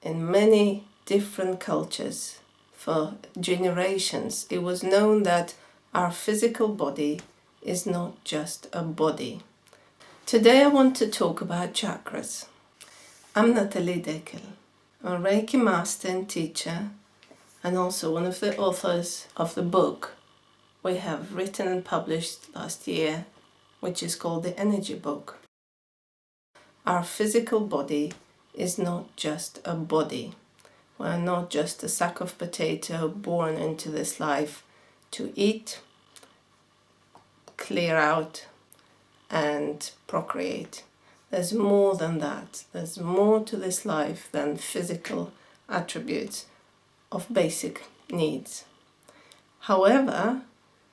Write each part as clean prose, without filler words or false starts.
in many different cultures for generations, it was known that our physical body is not just a body. Today I want to talk about chakras. I'm Nathalie Deckel. I'm a Reiki master and teacher, and also one of the authors of the book we have written and published last year, which is called The Energy Book. Our physical body is not just a body. We're not just a sack of potato born into this life to eat, clear out, and procreate. There's more than that. There's more to this life than physical attributes of basic needs. However,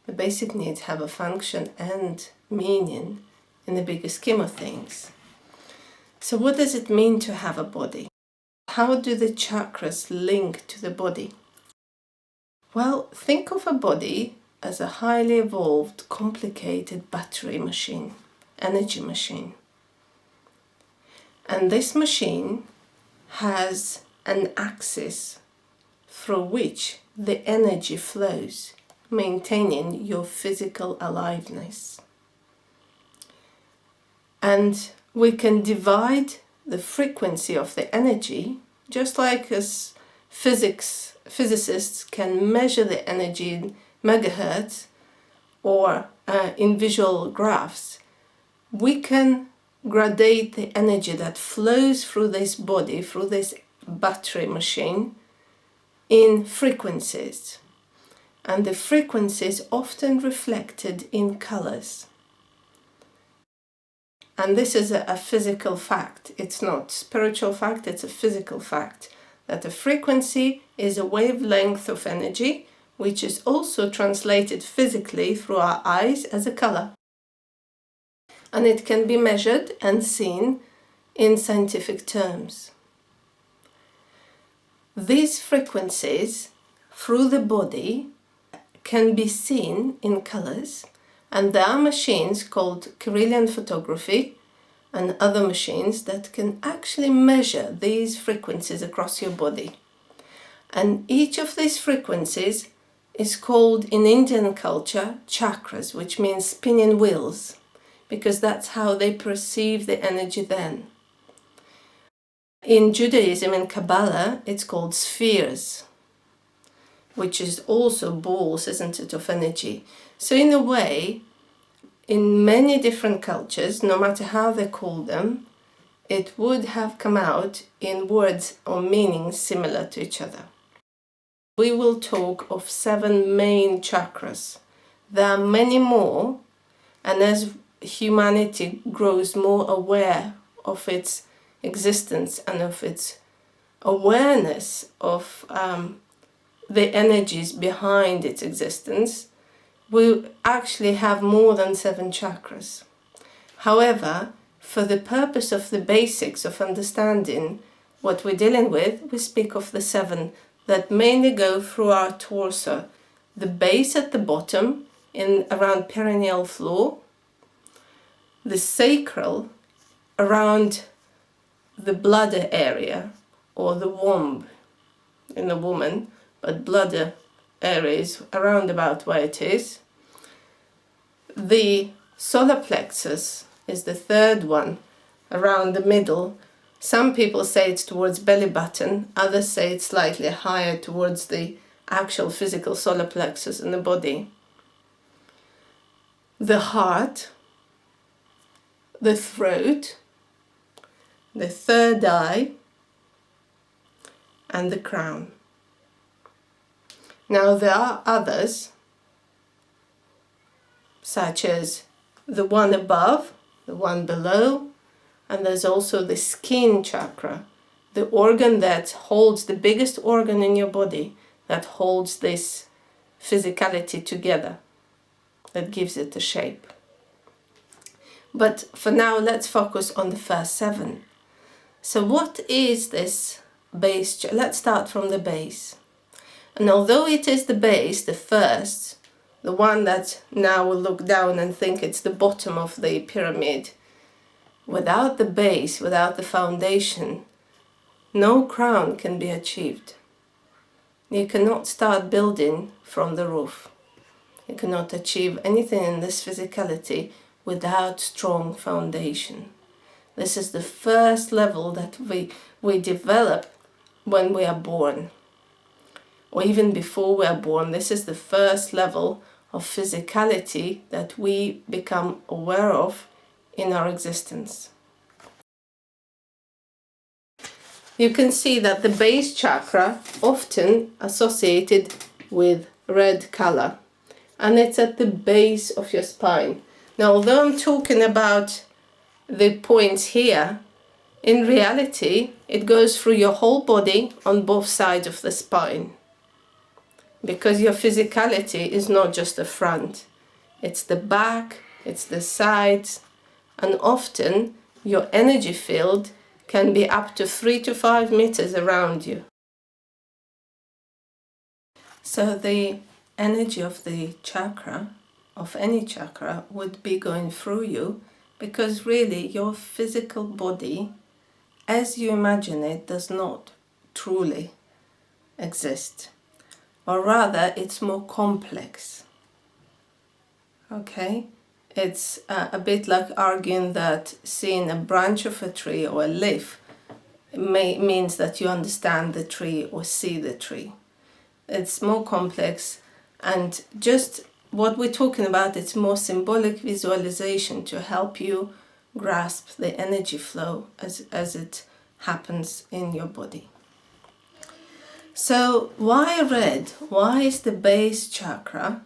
the basic needs have a function and meaning in the bigger scheme of things. So what does it mean to have a body? How do the chakras link to the body? Well, think of a body as a highly evolved, complicated battery machine, energy machine. And this machine has an axis through which the energy flows, maintaining your physical aliveness. And we can divide the frequency of the energy, just like as physicists can measure the energy in megahertz or in visual graphs. We can gradate the energy that flows through this body, through this battery machine, in frequencies. And the frequencies often reflected in colors. And this is a physical fact. It's not spiritual fact, it's a physical fact. That a frequency is a wavelength of energy, which is also translated physically through our eyes as a color. And it can be measured and seen in scientific terms. These frequencies through the body can be seen in colors, and there are machines called Kirlian photography and other machines that can actually measure these frequencies across your body. And each of these frequencies is called in Indian culture chakras, which means spinning wheels, because that's how they perceive the energy then. In Judaism and Kabbalah, it's called spheres, which is also balls, isn't it, of energy. So in a way, in many different cultures, no matter how they call them, it would have come out in words or meanings similar to each other. We will talk of 7 main chakras. There are many more, and as humanity grows more aware of its existence and of its awareness of the energies behind its existence, we actually have more than 7 chakras. However, for the purpose of the basics of understanding what we're dealing with, we speak of the 7 that mainly go through our torso. The base at the bottom, in around perineal floor, the sacral around the bladder area, or the womb in a woman, but bladder area is around about where it is. The solar plexus is the 3rd one, around the middle. Some people say it's towards belly button, others say it's slightly higher towards the actual physical solar plexus in the body. The heart, the throat, the 3rd eye, and the crown. Now there are others, such as the one above, the one below, and there's also the skin chakra, the organ that holds, the biggest organ in your body that holds this physicality together, that gives it a shape. But for now, let's focus on the first 7. So what is this base? Let's start from the base. And although it is the base, the first, the one that now will look down and think it's the bottom of the pyramid, without the base, without the foundation, no crown can be achieved. You cannot start building from the roof. You cannot achieve anything in this physicality without strong foundation. This is the first level that we develop when we are born, or even before we are born. This is the first level of physicality that we become aware of in our existence. You can see that the base chakra often associated with red color, and it's at the base of your spine. Now, although I'm talking about the points here, in reality, it goes through your whole body on both sides of the spine. Because your physicality is not just the front, it's the back, it's the sides, and often your energy field can be up to 3 to 5 meters around you. So the energy of the chakra, of any chakra, would be going through you, because really your physical body, as you imagine it, does not truly exist. Or rather, it's more complex. Okay? It's a bit like arguing that seeing a branch of a tree or a leaf means that you understand the tree or see the tree. It's more complex, and just what we're talking about, it's more symbolic visualization to help you grasp the energy flow as it happens in your body. So why red? Why is the base chakra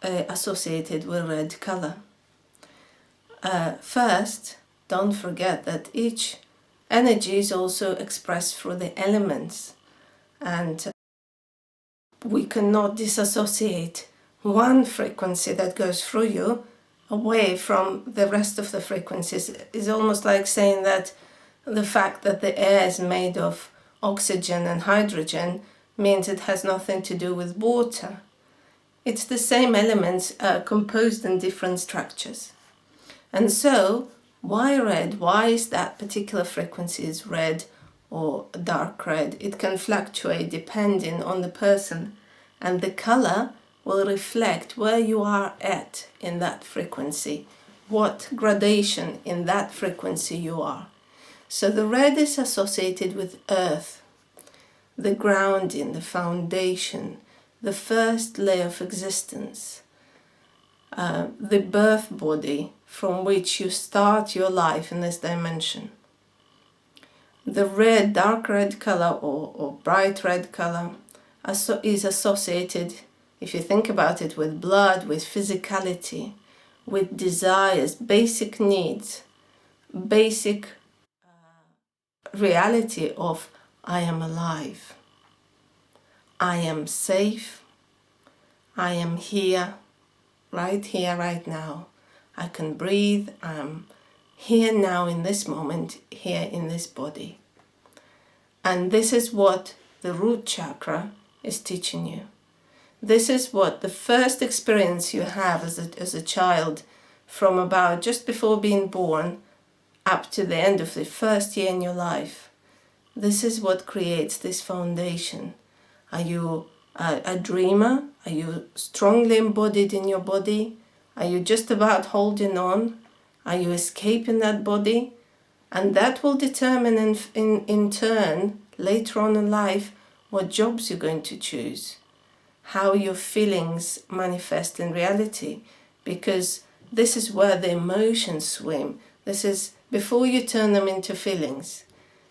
associated with red color? First, don't forget that each energy is also expressed through the elements, and we cannot disassociate one frequency that goes through you away from the rest of the frequencies. It's almost like saying that the fact that the air is made of oxygen and hydrogen means it has nothing to do with water. It's the same elements composed in different structures. And so, why red? Why is that particular frequency is red or dark red? It can fluctuate depending on the person, and the color will reflect where you are at in that frequency, what gradation in that frequency you are. So the red is associated with earth, the grounding, the foundation, the first layer of existence, the birth body from which you start your life in this dimension. The red, dark red color or bright red color is associated, if you think about it, with blood, with physicality, with desires, basic needs, basic reality of I am alive, I am safe, I am here, right now. I can breathe, I'm here now in this moment, here in this body. And this is what the root chakra is teaching you. This is what the first experience you have as a child, from about just before being born up to the end of the first year in your life. This is what creates this foundation. Are you a dreamer? Are you strongly embodied in your body? Are you just about holding on? Are you escaping that body? And that will determine in turn, later on in life, what jobs you're going to choose, how your feelings manifest in reality, because this is where the emotions swim. This is before you turn them into feelings.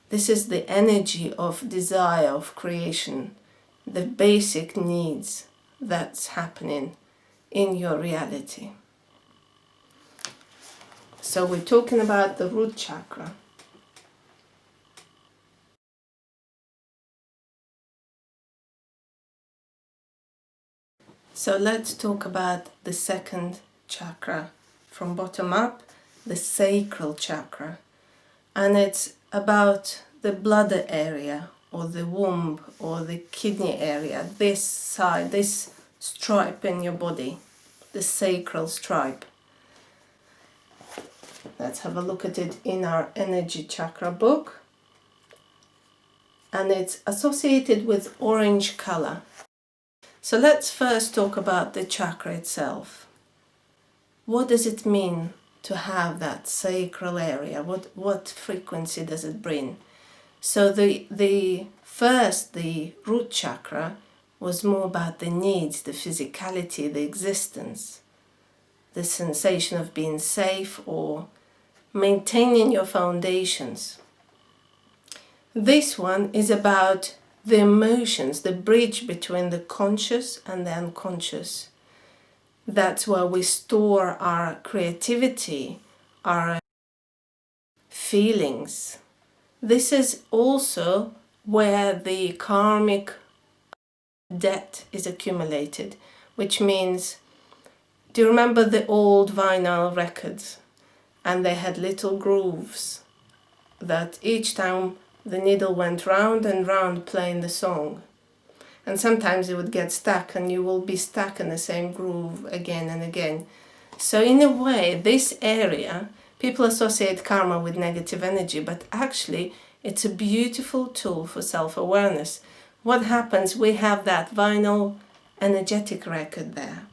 This is the energy of desire, of creation, the basic needs that's happening in your reality. So we're talking about the root chakra. So let's talk about the second chakra from bottom up, the sacral chakra. And it's about the bladder area, or the womb, or the kidney area, this side, this stripe in your body, the sacral stripe. Let's have a look at it in our energy chakra book. and it's associated with orange color. So let's first talk about the chakra itself. What does it mean to have that sacral area? What frequency does it bring? So the root chakra was more about the needs, the physicality, the existence, the sensation of being safe or maintaining your foundations. This one is about the emotions, the bridge between the conscious and the unconscious. That's where we store our creativity, our feelings. This is also where the karmic debt is accumulated, which means, do you remember the old vinyl records? And they had little grooves that each time the needle went round and round playing the song. And sometimes it would get stuck and you will be stuck in the same groove again and again. So in a way, this area, people associate karma with negative energy, but actually it's a beautiful tool for self-awareness. What happens, we have that vinyl energetic record there.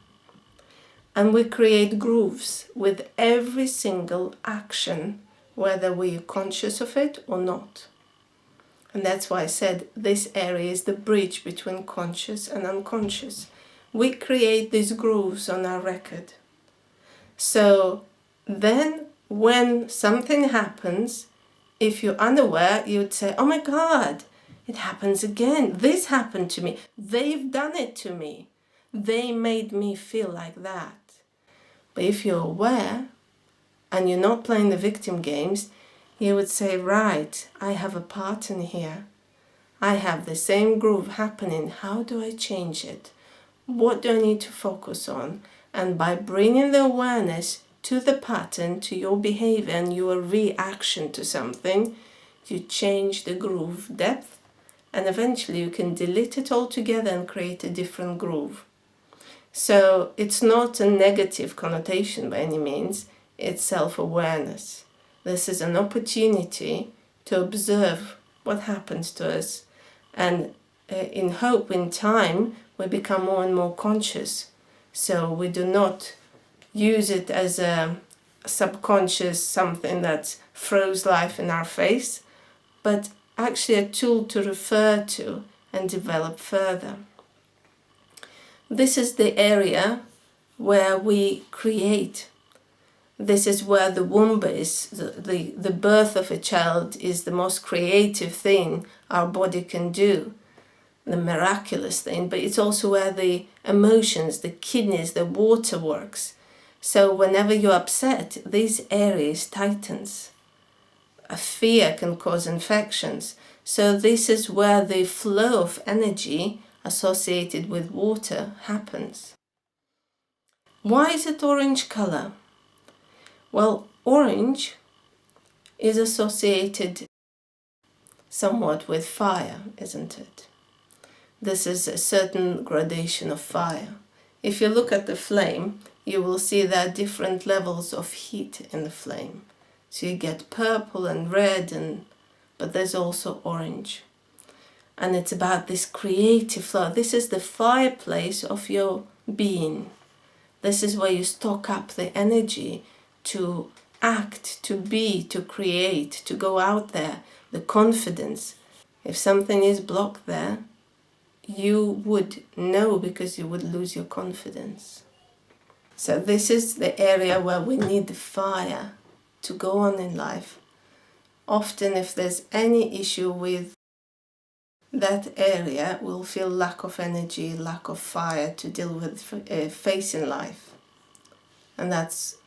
And we create grooves with every single action, whether we're conscious of it or not. And that's why I said this area is the bridge between conscious and unconscious. We create these grooves on our record. So then when something happens, if you're unaware, you would say, oh my God, it happens again. This happened to me. They've done it to me. They made me feel like that. But if you're aware and you're not playing the victim games, you would say, right, I have a pattern here. I have the same groove happening. How do I change it? What do I need to focus on? And by bringing the awareness to the pattern, to your behavior and your reaction to something, you change the groove depth, and eventually you can delete it altogether and create a different groove. So it's not a negative connotation by any means, it's self-awareness. This is an opportunity to observe what happens to us, and in hope, in time, we become more and more conscious. So we do not use it as a subconscious something that throws life in our face, but actually a tool to refer to and develop further. This is the area where we create. This is where the womb is. The birth of a child is the most creative thing our body can do, the miraculous thing, but it's also where the emotions, the kidneys, the water works. So whenever you're upset, these areas tightens. A fear can cause infections. So this is where the flow of energy associated with water happens. Why is it orange color? Well, orange is associated somewhat with fire, isn't it? This is a certain gradation of fire. If you look at the flame, you will see there are different levels of heat in the flame. So you get purple and red, but there's also orange. And it's about this creative flow. This is the fireplace of your being. This is where you stock up the energy to act, to be, to create, to go out there, the confidence. If something is blocked there, you would know because you would lose your confidence. So this is the area where we need the fire to go on in life. Often if there's any issue with that area, we'll feel lack of energy, lack of fire to deal with facing life. And that's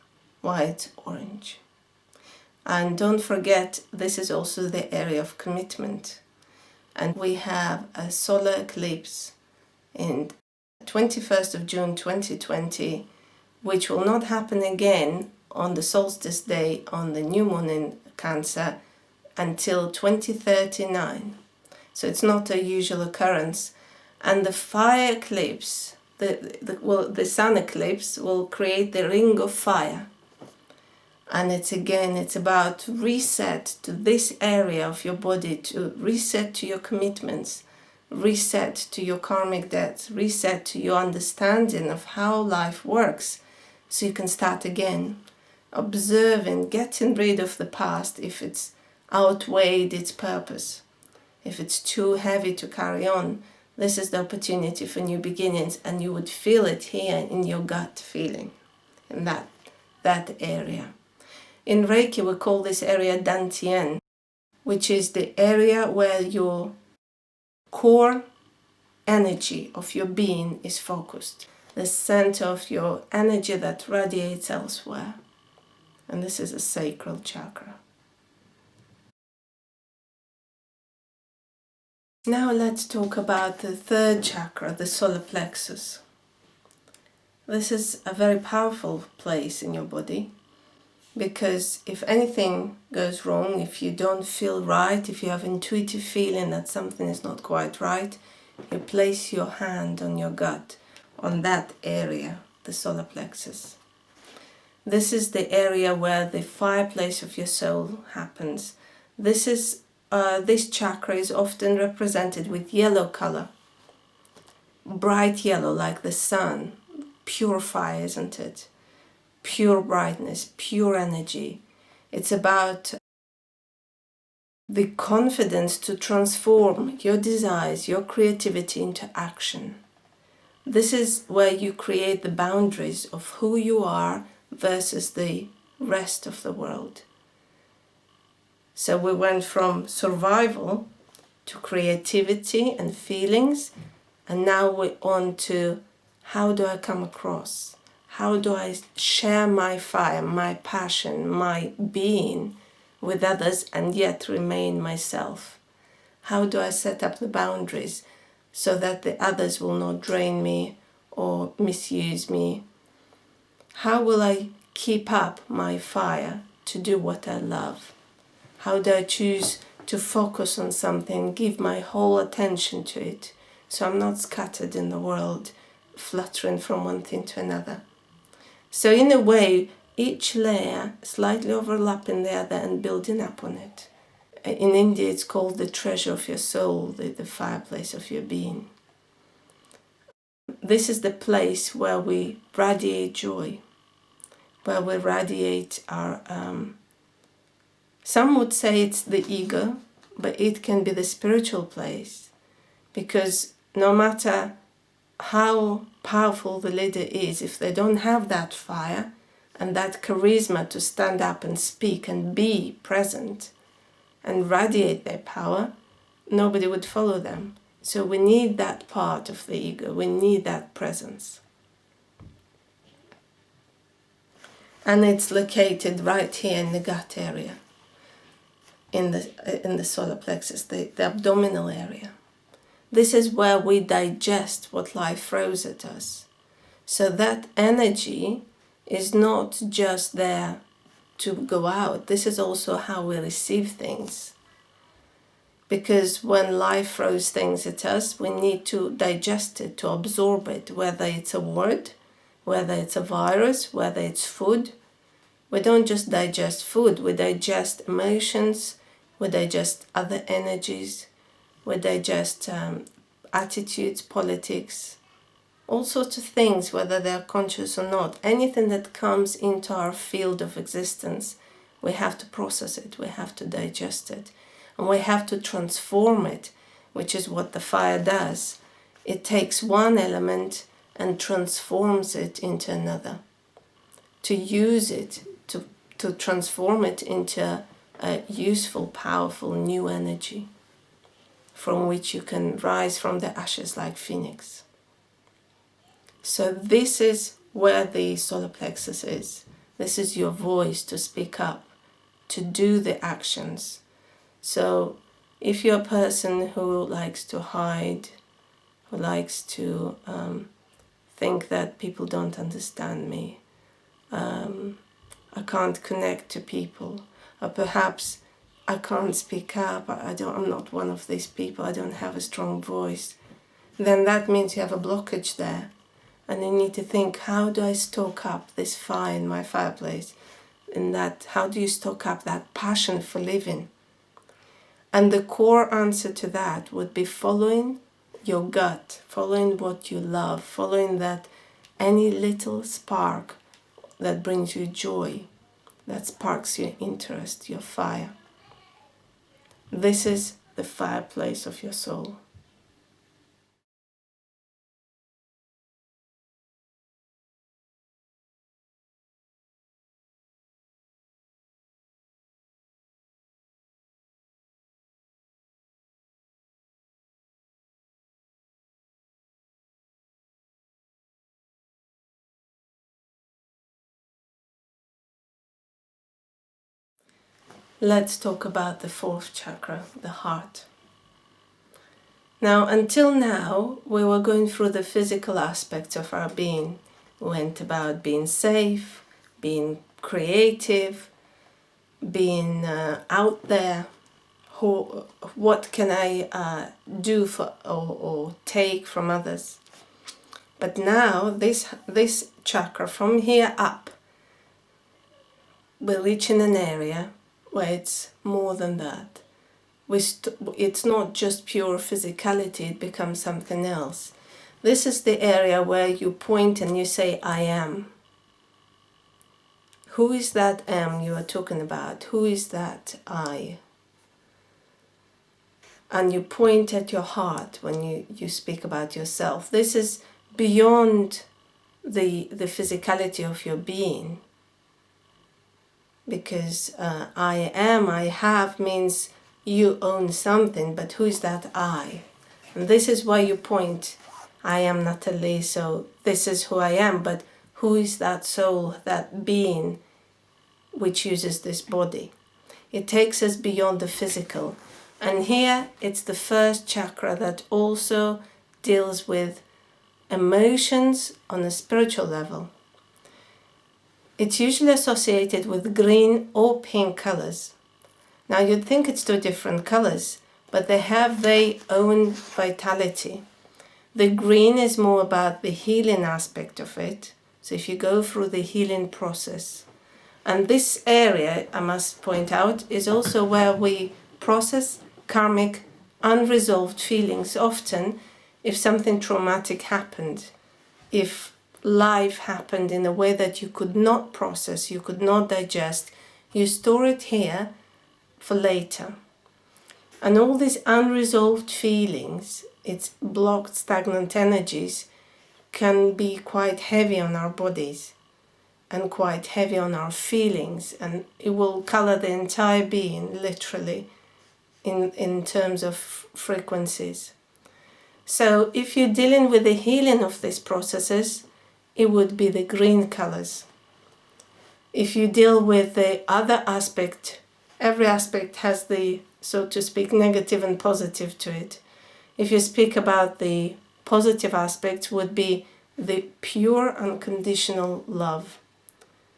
why it's orange. And don't forget, this is also the area of commitment. And we have a solar eclipse in 21st of June 2020, which will not happen again on the solstice day on the new moon in Cancer until 2039. So it's not a usual occurrence. And the fire eclipse, the sun eclipse will create the ring of fire. And it's about reset to this area of your body, to reset to your commitments, reset to your karmic debts, reset to your understanding of how life works, so you can start again, observing, getting rid of the past if it's outweighed its purpose, if it's too heavy to carry on. This is the opportunity for new beginnings, and you would feel it here in your gut feeling, in that area. In Reiki, we call this area Dantian, which is the area where your core energy of your being is focused, the center of your energy that radiates elsewhere. And this is a sacral chakra. Now let's talk about the third chakra, the solar plexus. This is a very powerful place in your body, because if anything goes wrong, if you don't feel right, if you have intuitive feeling that something is not quite right, you place your hand on your gut, on that area, the solar plexus. This is the area where the fireplace of your soul happens. This chakra is often represented with yellow color, bright yellow like the sun, pure fire, isn't it? Pure brightness, pure energy. It's about the confidence to transform your desires, your creativity into action. This is where you create the boundaries of who you are versus the rest of the world. So we went from survival to creativity and feelings, and now we're on to how do I come across? How do I share my fire, my passion, my being with others and yet remain myself? How do I set up the boundaries so that the others will not drain me or misuse me? How will I keep up my fire to do what I love? How do I choose to focus on something, give my whole attention to it, so I'm not scattered in the world, fluttering from one thing to another? So in a way, each layer slightly overlapping the other and building up on it. In India, it's called the treasure of your soul, the fireplace of your being. This is the place where we radiate joy, where we radiate our... Some would say it's the ego, but it can be the spiritual place, because no matter how powerful the leader is, if they don't have that fire and that charisma to stand up and speak and be present and radiate their power, nobody would follow them. So we need that part of the ego, we need that presence. And it's located right here in the gut area, in the solar plexus, the abdominal area. This is where we digest what life throws at us. So that energy is not just there to go out. This is also how we receive things. Because when life throws things at us, we need to digest it, to absorb it, whether it's a word, whether it's a virus, whether it's food. We don't just digest food, we digest emotions, we digest other energies, we digest attitudes, politics, all sorts of things, whether they're conscious or not. Anything that comes into our field of existence, we have to process it, we have to digest it, and we have to transform it, which is what the fire does. It takes one element and transforms it into another. To use it, to transform it into a useful, powerful, new energy from which you can rise from the ashes like phoenix. So this is where the solar plexus is. This is your voice to speak up, to do the actions. So if you're a person who likes to hide, who likes to think that people don't understand me, I can't connect to people, or perhaps I can't speak up, I'm not one of these people, I don't have a strong voice, then that means you have a blockage there. And you need to think, how do I stoke up this fire in my fireplace? in that, how do you stoke up that passion for living? And the core answer to that would be following your gut, following what you love, following that any little spark that brings you joy, that sparks your interest, your fire. This is the fireplace of your soul. Let's talk about the fourth chakra, the heart. Now, until now, we were going through the physical aspects of our being. We went about being safe, being creative, being out there. What can I do for or take from others? But now, this chakra, from here up, we're reaching an area where it's more than that. It's not just pure physicality, it becomes something else. This is the area where you point and you say, I am. Who is that am you are talking about? Who is that I? And you point at your heart when you speak about yourself. This is beyond the physicality of your being. Because I am, I have means you own something, but who is that I? And this is why you point, I am Natalie, so this is who I am, but who is that soul, that being which uses this body? It takes us beyond the physical. And here it's the first chakra that also deals with emotions on a spiritual level. It's usually associated with green or pink colors. Now you'd think it's two different colors, but they have their own vitality. The green is more about the healing aspect of it. So if you go through the healing process. And this area, I must point out, is also where we process karmic, unresolved feelings. Often, if something traumatic happened, if life happened in a way that you could not process, you could not digest, you store it here for later. And all these unresolved feelings, its blocked, stagnant energies, can be quite heavy on our bodies and quite heavy on our feelings, and it will color the entire being, literally, in terms of frequencies. So if you're dealing with the healing of these processes, it would be the green colors. If you deal with the other aspect, every aspect has the, so to speak, negative and positive to it. If you speak about the positive aspects, would be the pure unconditional love.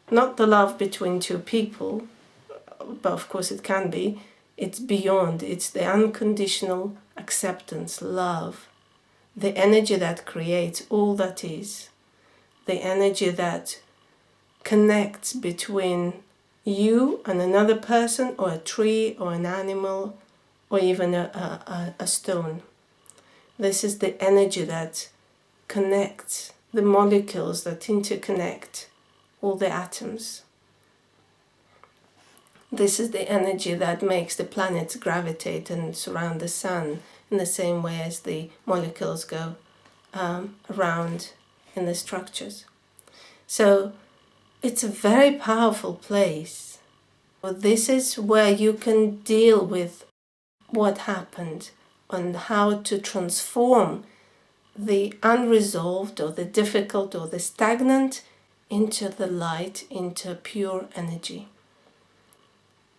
Not the love between two people, but of course it can be. It's beyond, it's the unconditional acceptance, love. The energy that creates all that is. The energy that connects between you and another person, or a tree, or an animal, or even a stone. This is the energy that connects the molecules that interconnect all the atoms. This is the energy that makes the planets gravitate and surround the sun in the same way as the molecules go around in the structures. So it's a very powerful place. This is where you can deal with what happened and how to transform the unresolved or the difficult or the stagnant into the light, into pure energy.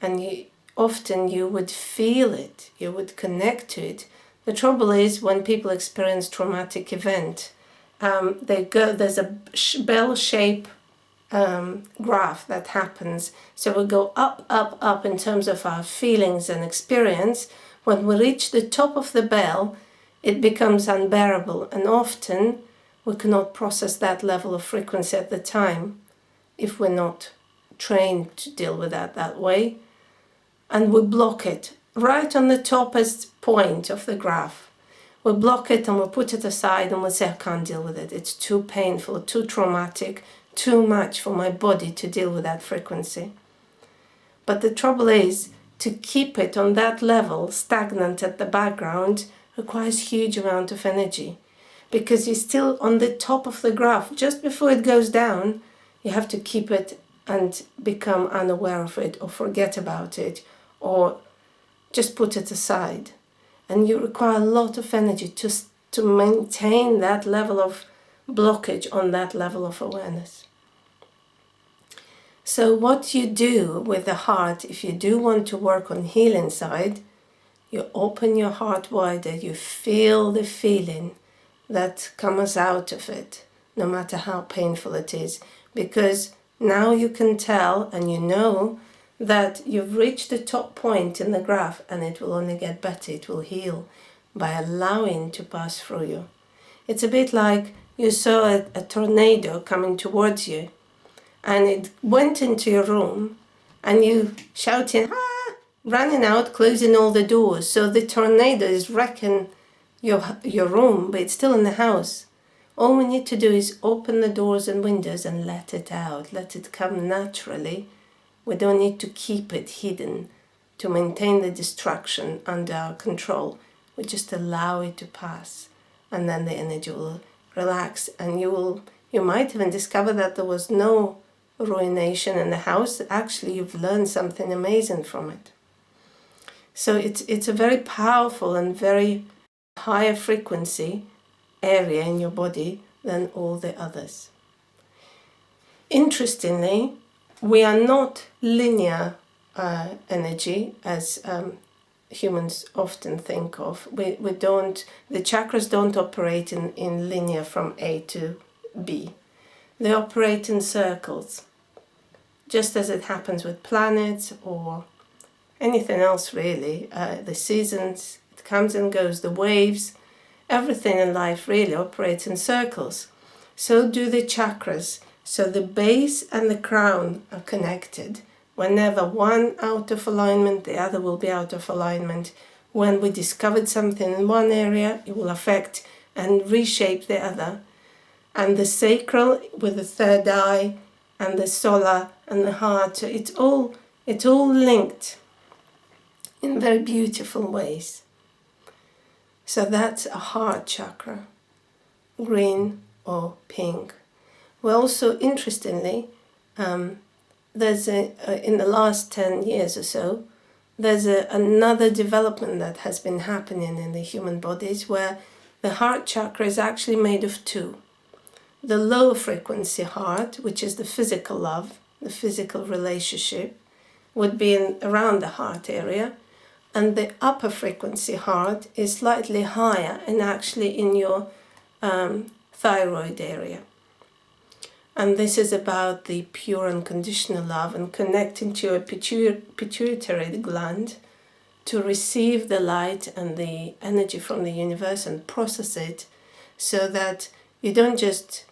And often you would feel it, you would connect to it. The trouble is when people experience traumatic event, there's a bell-shaped graph that happens. So we go up, up, up in terms of our feelings and experience. When we reach the top of the bell, it becomes unbearable, and often we cannot process that level of frequency at the time if we're not trained to deal with that way, and we block it right on the toppest point of the graph. We block it and we put it aside and we say, I can't deal with it. It's too painful, too traumatic, too much for my body to deal with that frequency. But the trouble is, to keep it on that level, stagnant at the background, requires huge amount of energy. Because you're still on the top of the graph. Just before it goes down, you have to keep it and become unaware of it, or forget about it, or just put it aside. And you require a lot of energy to maintain that level of blockage on that level of awareness. So what you do with the heart, if you do want to work on healing side, you open your heart wider, you feel the feeling that comes out of it, no matter how painful it is, because now you can tell and you know that you've reached the top point in the graph, and it will only get better, it will heal by allowing to pass through you. It's a bit like you saw a tornado coming towards you, and it went into your room, and you shouting, ah, running out, closing all the doors. So the tornado is wrecking your room, but it's still in the house. All we need to do is open the doors and windows and let it out, let it come naturally. We don't need to keep it hidden to maintain the destruction under our control. We just allow it to pass, and then the energy will relax, and you might even discover that there was no ruination in the house. Actually, you've learned something amazing from it. So it's a very powerful and very higher frequency area in your body than all the others. Interestingly, we are not linear energy as humans often think of. We don't, the chakras don't operate in linear from A to B. They operate in circles, just as it happens with planets or anything else really. The seasons, it comes and goes, the waves, everything in life really operates in circles. So do the chakras. So the base and the crown are connected. Whenever one out of alignment, the other will be out of alignment. When we discovered something in one area, it will affect and reshape the other. And the sacral with the third eye, and the solar and the heart, it's all linked in very beautiful ways. So that's a heart chakra, green or pink. Well, also interestingly, there's in the last 10 years or so, there's another development that has been happening in the human bodies, where the heart chakra is actually made of two. The low frequency heart, which is the physical love, the physical relationship, would be around the heart area, and the upper frequency heart is slightly higher and actually in your thyroid area. And this is about the pure unconditional love and connecting to your pituitary gland to receive the light and the energy from the universe and process it, so that you don't just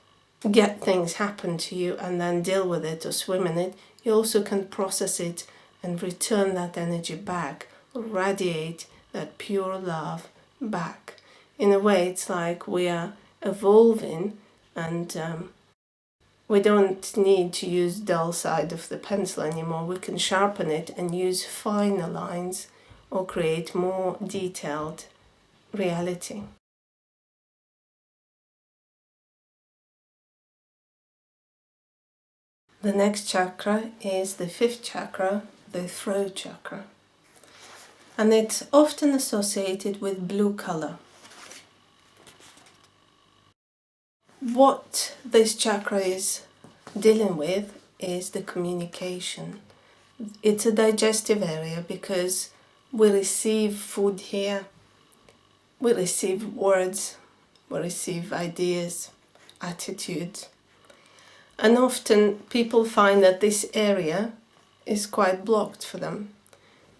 get things happen to you and then deal with it or swim in it. You also can process it and return that energy back, radiate that pure love back. In a way, it's like we are evolving, and we don't need to use dull side of the pencil anymore. We can sharpen it and use finer lines or create more detailed reality. The next chakra is the fifth chakra, the throat chakra. And it's often associated with blue color. What this chakra is dealing with is the communication. It's a digestive area because we receive food here, we receive words, we receive ideas, attitudes. And often people find that this area is quite blocked for them,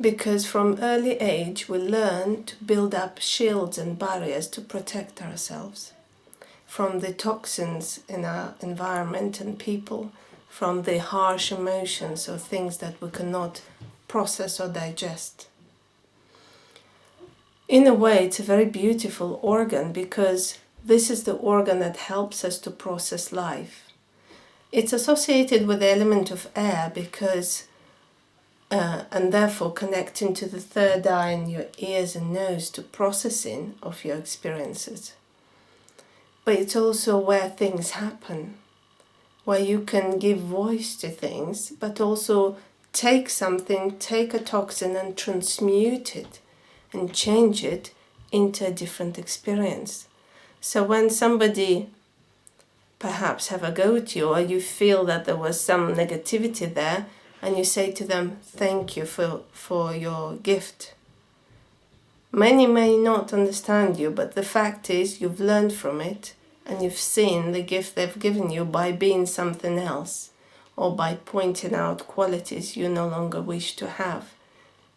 because from early age we learn to build up shields and barriers to protect ourselves from the toxins in our environment and people, from the harsh emotions or things that we cannot process or digest. In a way, it's a very beautiful organ because this is the organ that helps us to process life. It's associated with the element of air because, and therefore connecting to the third eye in your ears and nose to processing of your experiences. But it's also where things happen, where you can give voice to things, but also take something, take a toxin and transmute it and change it into a different experience. So when somebody perhaps have a go at you, or you feel that there was some negativity there, and you say to them, thank you for your gift. Many may not understand you, but the fact is you've learned from it and you've seen the gift they've given you by being something else or by pointing out qualities you no longer wish to have.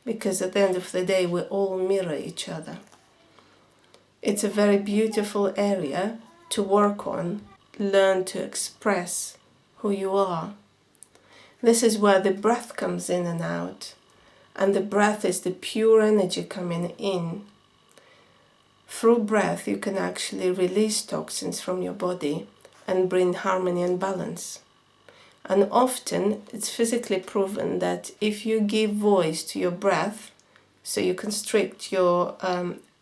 Because at the end of the day, we all mirror each other. It's a very beautiful area to work on, learn to express who you are. This is where the breath comes in and out. And the breath is the pure energy coming in. Through breath, you can actually release toxins from your body and bring harmony and balance. And often it's physically proven that if you give voice to your breath, so you constrict your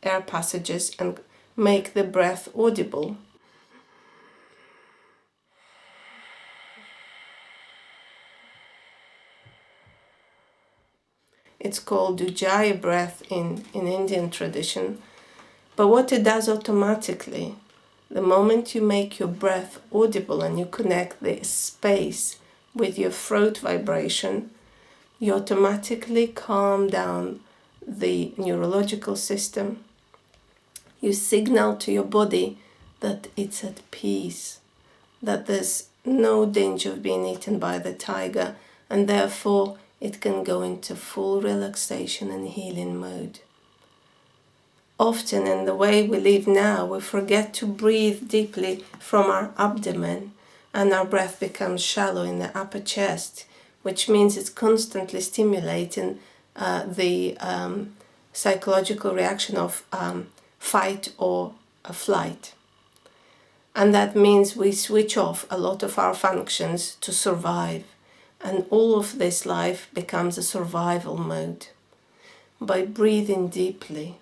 air passages and make the breath audible. It's called Ujjayi breath in Indian tradition. But what it does automatically, the moment you make your breath audible and you connect the space with your throat vibration, you automatically calm down the neurological system. You signal to your body that it's at peace, that there's no danger of being eaten by the tiger, and therefore it can go into full relaxation and healing mode. Often in the way we live now, we forget to breathe deeply from our abdomen, and our breath becomes shallow in the upper chest, which means it's constantly stimulating the psychological reaction of fight or flight. And that means we switch off a lot of our functions to survive, and all of this life becomes a survival mode. By breathing deeply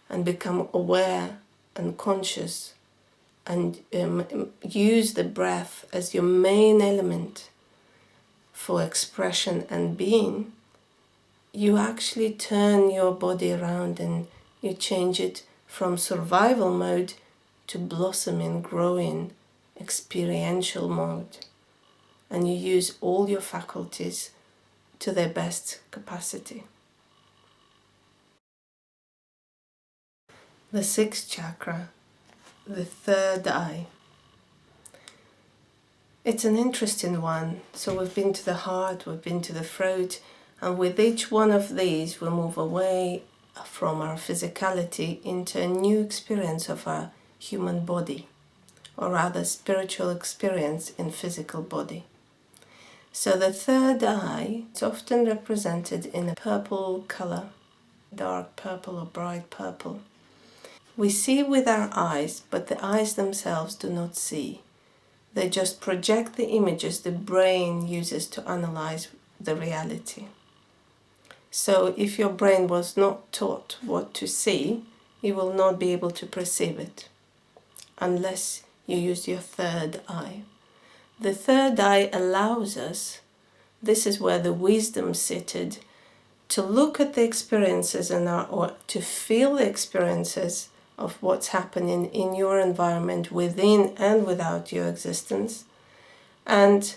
and become aware and conscious and use the breath as your main element for expression and being, you actually turn your body around and you change it from survival mode to blossoming, growing, experiential mode. And you use all your faculties to their best capacity. The sixth chakra, the third eye. It's an interesting one. So we've been to the heart, we've been to the throat, and with each one of these we move away from our physicality into a new experience of our human body, or rather spiritual experience in physical body. So the third eye is often represented in a purple color, dark purple or bright purple. We see with our eyes, but the eyes themselves do not see. They just project the images the brain uses to analyze the reality. So if your brain was not taught what to see, you will not be able to perceive it unless you use your third eye. The third eye allows us, this is where the wisdom seated, to look at the experiences or to feel the experiences of what's happening in your environment within and without your existence, and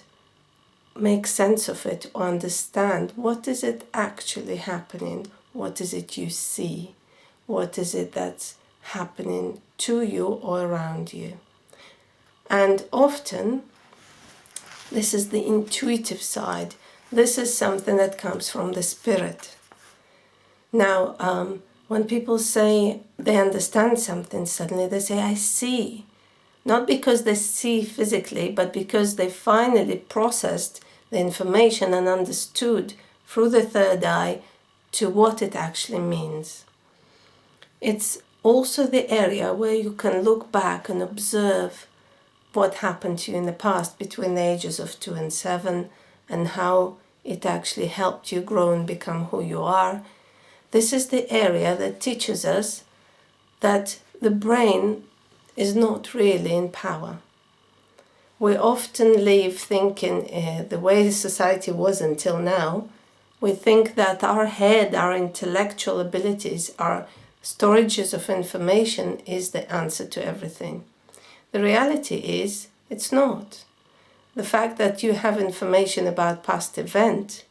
make sense of it or understand what is it actually happening, what is it you see, what is it that's happening to you or around you. And often this is the intuitive side. This is something that comes from the spirit. Now, when people say they understand something, suddenly they say, I see. Not because they see physically, but because they finally processed the information and understood through the third eye to what it actually means. It's also the area where you can look back and observe what happened to you in the past between the ages of 2 and 7 and how it actually helped you grow and become who you are. This is the area that teaches us that the brain is not really in power. We often live thinking the way society was until now. We think that our head, our intellectual abilities, our storages of information is the answer to everything. The reality is, it's not. The fact that you have information about past event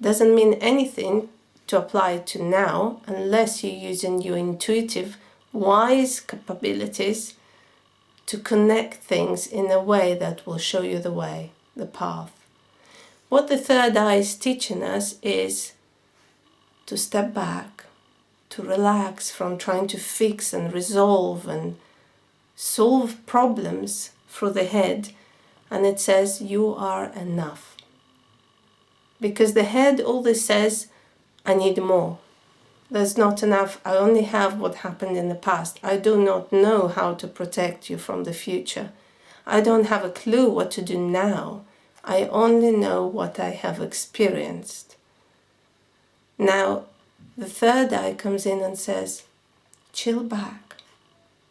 doesn't mean anything to apply to now unless you're using your intuitive, wise capabilities to connect things in a way that will show you the way, the path. What the third eye is teaching us is to step back, to relax from trying to fix and resolve and solve problems through the head. And it says, you are enough. Because the head always says, I need more. There's not enough. I only have what happened in the past. I do not know how to protect you from the future. I don't have a clue what to do now. I only know what I have experienced. Now, the third eye comes in and says, chill back,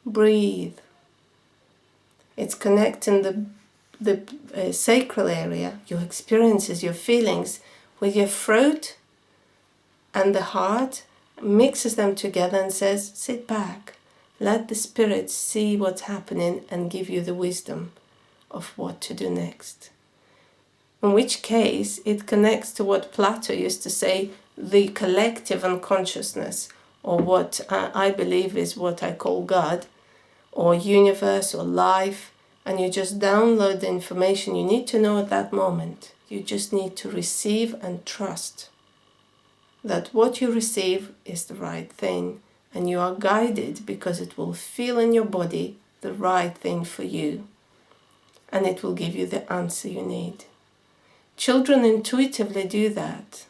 breathe. It's connecting the sacral area, your experiences, your feelings, with your throat and the heart, mixes them together and says, sit back, let the spirit see what's happening and give you the wisdom of what to do next. In which case, it connects to what Plato used to say, the collective unconsciousness, or what I believe is what I call God, or universe, or life, and you just download the information you need to know at that moment. You just need to receive and trust that what you receive is the right thing, and you are guided because it will feel in your body the right thing for you, and it will give you the answer you need. Children intuitively do that.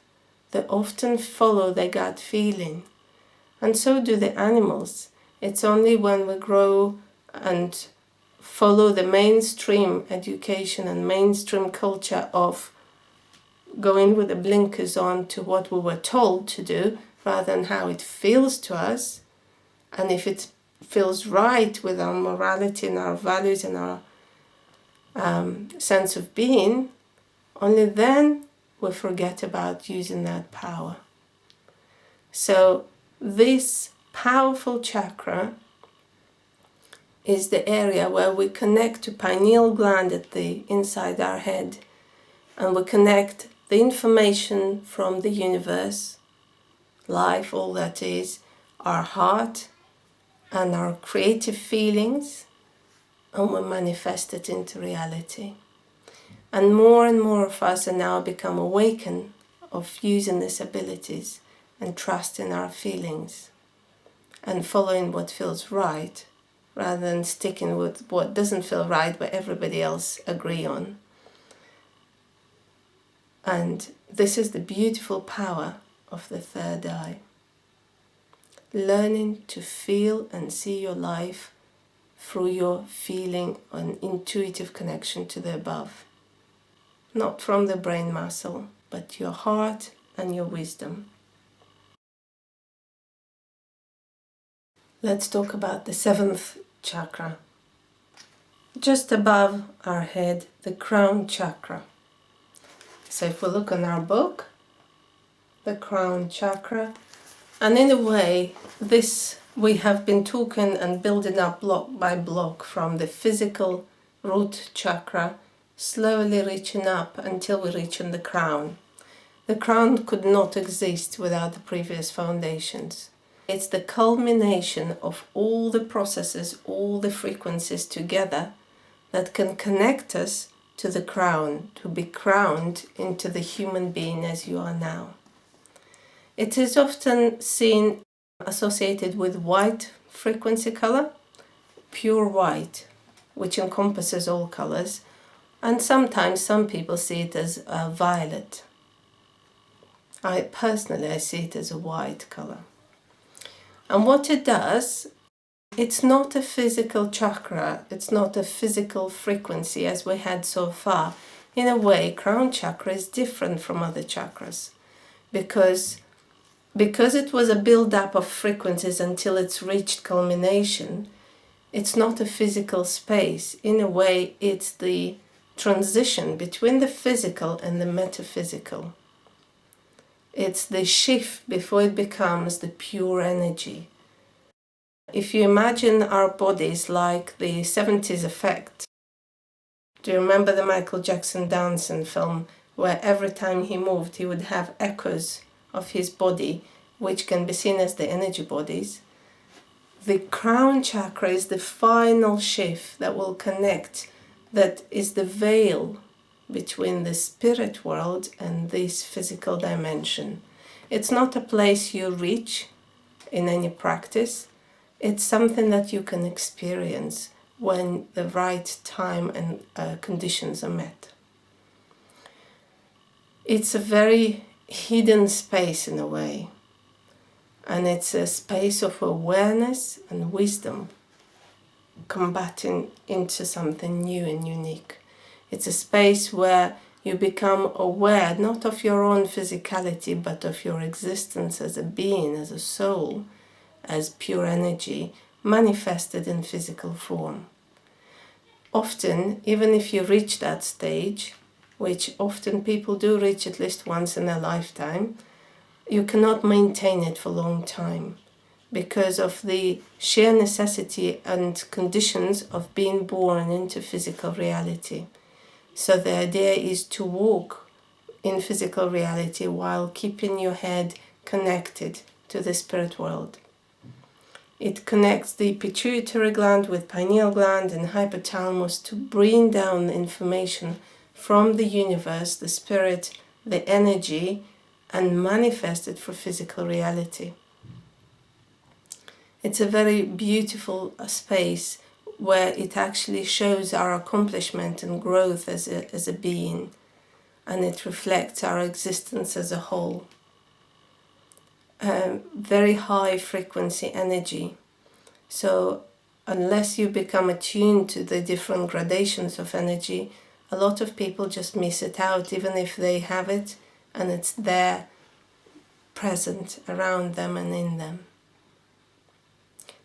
They often follow their gut feeling, and so do the animals. It's only when we grow and follow the mainstream education and mainstream culture of going with the blinkers on to what we were told to do rather than how it feels to us, and if it feels right with our morality and our values and our sense of being, only then we forget about using that power. So this powerful chakra is the area where we connect to pineal gland at the inside our head, and we connect the information from the universe, life, all that is, our heart and our creative feelings, and we manifest it into reality. And more of us are now become awakened of using these abilities and trusting our feelings and following what feels right rather than sticking with what doesn't feel right but everybody else agree on. And this is the beautiful power of the third eye. Learning to feel and see your life through your feeling and intuitive connection to the above. Not from the brain muscle, but your heart and your wisdom. Let's talk about the seventh chakra. Just above our head, the crown chakra. So if we look on our book, the crown chakra, and in a way, this we have been talking and building up block by block from the physical root chakra, slowly reaching up until we reach in the crown. The crown could not exist without the previous foundations. It's the culmination of all the processes, all the frequencies together that can connect us to the crown, to be crowned into the human being as you are now. It is often seen associated with white frequency color, pure white, which encompasses all colors, And sometimes some people see it as violet. I see it as a white color. And what it does, it's not a physical chakra, it's not a physical frequency as we had so far. In a way, crown chakra is different from other chakras because it was a build-up of frequencies until it's reached culmination. It's not a physical space. In a way, it's the transition between the physical and the metaphysical. It's the shift before it becomes the pure energy. If you imagine our bodies like the 70s effect, do you remember the Michael Jackson Dancing film where every time he moved he would have echoes of his body, which can be seen as the energy bodies? The crown chakra is the final shift that will connect, that is the veil between the spirit world and this physical dimension. It's not a place you reach in any practice. It's something that you can experience when the right time and conditions are met. It's a very hidden space in a way, and it's a space of awareness and wisdom combating into something new and unique. It's a space where you become aware not of your own physicality but of your existence as a being, as a soul, as pure energy manifested in physical form. Often, even if you reach that stage, which often people do reach at least once in their lifetime, you cannot maintain it for a long time because of the sheer necessity and conditions of being born into physical reality. So the idea is to walk in physical reality while keeping your head connected to the spirit world. It connects the pituitary gland with pineal gland and hypothalamus to bring down the information from the universe, the spirit, the energy, and manifest it for physical reality. It's a very beautiful space where it actually shows our accomplishment and growth as a being, and it reflects our existence as a whole. Very high frequency energy. So unless you become attuned to the different gradations of energy, a lot of people just miss it out, even if they have it and it's there, present around them and in them.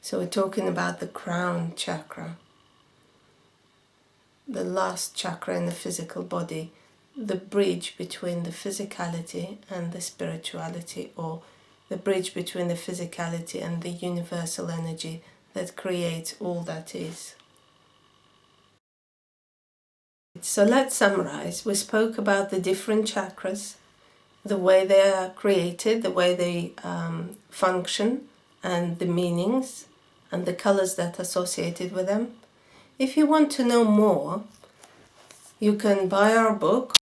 So we're talking about the crown chakra, the last chakra in the physical body, the bridge between the physicality and the spirituality, or the bridge between the physicality and the universal energy that creates all that is. So let's summarize. We spoke about the different chakras, the way they are created, the way they function, and the meanings and the colors that are associated with them. If you want to know more, you can buy our book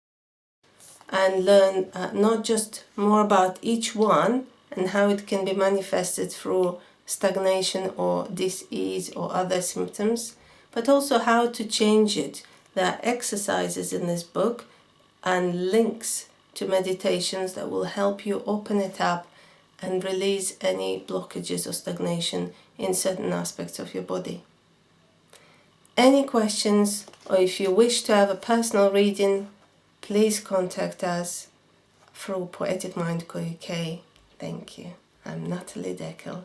and learn not just more about each one and how it can be manifested through stagnation or dis-ease or other symptoms, but also how to change it. There are exercises in this book and links to meditations that will help you open it up and release any blockages or stagnation in certain aspects of your body. Any questions, or if you wish to have a personal reading, please contact us through Poetic Mind Co UK. Thank you. I'm Natalie Deckel.